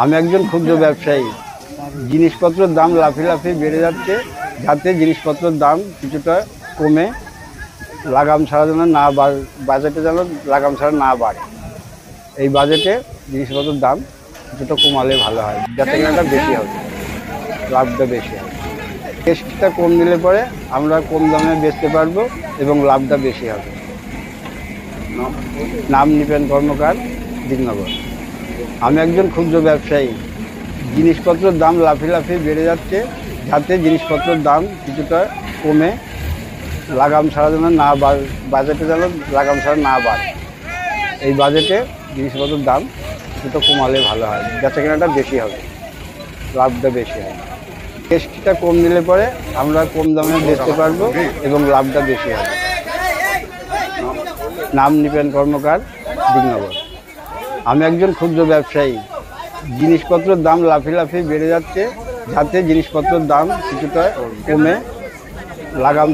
আমি একজন ক্ষুদ্র ব্যবসায়ী। জিনিসপত্রের দাম লাফিয়ে বেড়ে যাচ্ছে, যাতে জিনিসপত্রের দাম কিছুটা কমে লাগাম ছাড়া যেন না বাজেটে যেন লাগাম ছাড়া না বাড়ে। এই বাজেটে জিনিসপত্রের দাম কিছুটা কমালে ভালো হয়, যাতে কেনাটা বেশি হবে, লাভটা বেশি হবে। টেস্টটা কম দিলে পরে আমরা কম দামে বেচতে পারবো এবং লাভটা বেশি হবে। নাম নিপেন কর্মকার, দিননগর। আমি একজন ক্ষুদ্র ব্যবসায়ী। জিনিসপত্রের দাম লাফিয়ে বেড়ে যাচ্ছে, যাতে জিনিসপত্রের দাম কিছুটা কমে লাগাম ছাড়া যেন না বাজেটে যেন লাগাম ছাড়া না বাড়ে। এই বাজেটে জিনিসপত্রের দাম কিছুটা কমালে ভালো হয়, বেচা কেনাটা বেশি হবে, লাভটা বেশি হবে। টেস্টটা কম দিলে পরে আমরা কম দামে বেচতে পারবো এবং লাভটা বেশি হবে। নাম নিপেন কর্মকার, দিননগর। আমি একজন ক্ষুদ্র ব্যবসায়ী। জিনিসপত্রের দাম লাফিয়ে বেড়ে যাচ্ছে, যাতে জিনিসপত্রের দাম কিছুটা কমে লাগাম